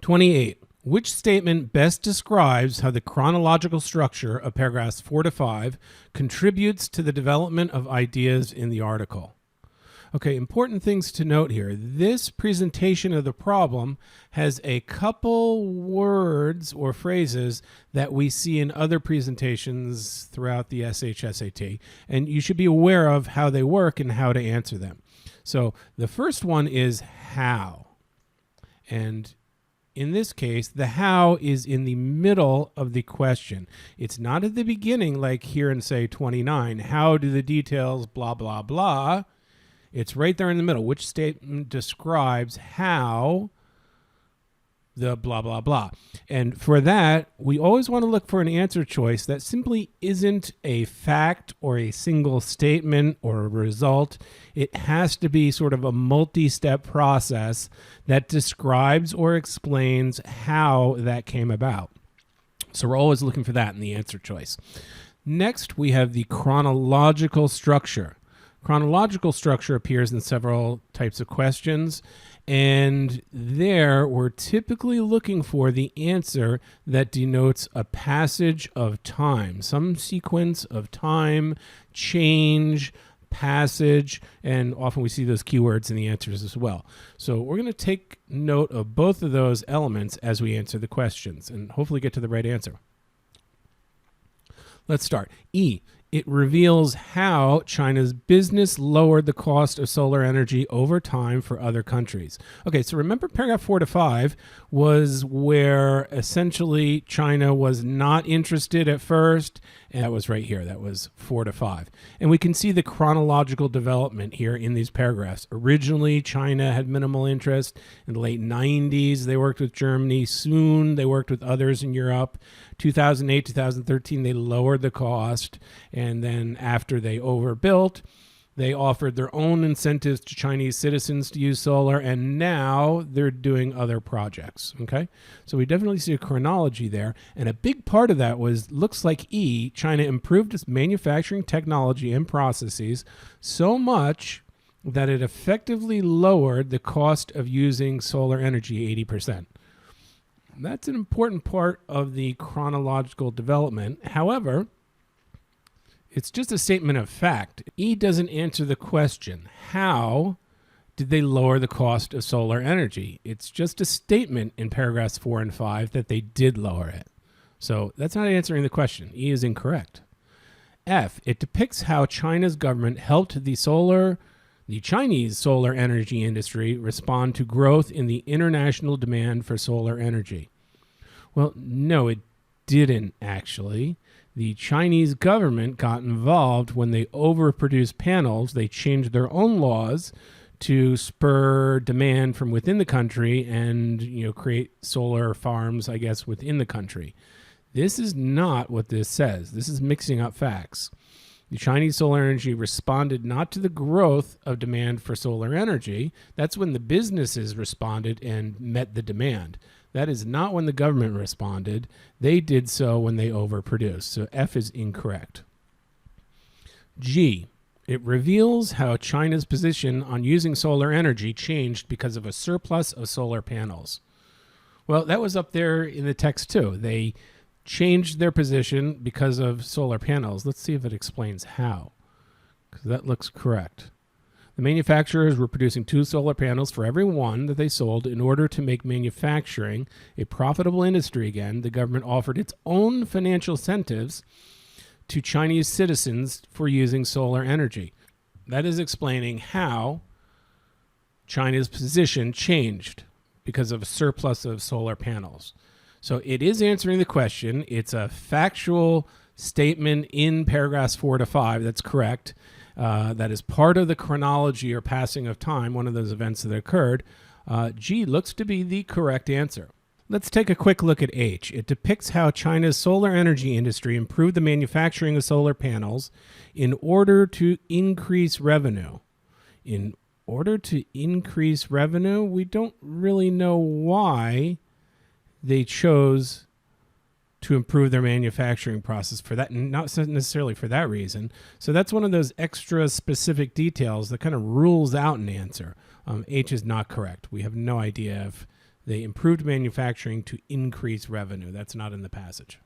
28. Which statement best describes how the chronological structure of paragraphs 4 to 5 contributes to the development of ideas in the article? Okay, important things to note here. This presentation of the problem has a couple words or phrases that we see in other presentations throughout the SHSAT, and you should be aware of how they work and how to answer them. So the first one is how. And in this case, the how is in the middle of the question. It's not at the beginning like here in, say, 29. How do the details blah, blah, blah. It's right there in the middle. Which statement describes how the blah, blah, blah. And for that, we always want to look for an answer choice that simply isn't a fact or a single statement or a result. It has to be sort of a multi-step process that describes or explains how that came about. So we're always looking for that in the answer choice. Next, we have the chronological structure. Chronological structure appears in several types of questions, and there we're typically looking for the answer that denotes a passage of time, some sequence of time, change, passage, and often we see those keywords in the answers as well. So we're going to take note of both of those elements as we answer the questions and hopefully get to the right answer. Let's start. E. It reveals how China's business lowered the cost of solar energy over time for other countries. Okay, so remember paragraph 4 to 5 was where essentially China was not interested at first, and that was right here. That was 4 to 5. And we can see the chronological development here in these paragraphs. Originally, China had minimal interest. In the late 90s, they worked with Germany. Soon, they worked with others in Europe. 2008, 2013, they lowered the cost. And then after they overbuilt, they offered their own incentives to Chinese citizens to use solar, and now they're doing other projects, okay? So we definitely see a chronology there, and a big part of that looks like E, China improved its manufacturing technology and processes so much that it effectively lowered the cost of using solar energy 80%. That's an important part of the chronological development. However, it's just a statement of fact. E doesn't answer the question, how did they lower the cost of solar energy? It's just a statement in paragraphs 4 and 5 that they did lower it. So that's not answering the question. E is incorrect. F, it depicts how China's government helped the Chinese solar energy industry respond to growth in the international demand for solar energy. Well, no, it didn't actually. The Chinese government got involved when they overproduced panels. They changed their own laws to spur demand from within the country and, create solar farms, I guess, within the country. This is not what this says. This is mixing up facts. The Chinese solar energy responded not to the growth of demand for solar energy. That's when the businesses responded and met the demand. That is not when the government responded. They did so when they overproduced. So F is incorrect. G, it reveals how China's position on using solar energy changed because of a surplus of solar panels. Well, that was up there in the text too. They changed their position because of solar panels. Let's see if it explains how, because that looks correct. The manufacturers were producing 2 solar panels for every one that they sold. In order to make manufacturing a profitable industry again, the government offered its own financial incentives to Chinese citizens for using solar energy. That is explaining how China's position changed because of a surplus of solar panels. So it is answering the question. It's a factual statement in paragraphs 4 to 5. That's correct. That is part of the chronology or passing of time, one of those events that occurred. G looks to be the correct answer. Let's take a quick look at H. It depicts how China's solar energy industry improved the manufacturing of solar panels in order to increase revenue. In order to increase revenue, we don't really know why they chose to improve their manufacturing process for that, not necessarily for that reason. So that's one of those extra specific details that kind of rules out an answer. H is not correct. We have no idea if they improved manufacturing to increase revenue. That's not in the passage.